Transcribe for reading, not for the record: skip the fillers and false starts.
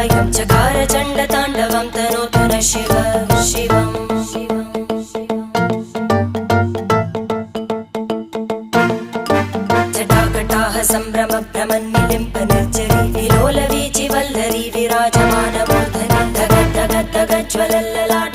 कायं चकार चण्डताण्डवं तनोतु न शिव शिवम् जटाकटाह सम्भ्रम भ्रमन्निलिम्प निर्जरी विलोलवीचि वल्लरी विराजमानमूर्धनि धग धग धग ज्वलल्ललाट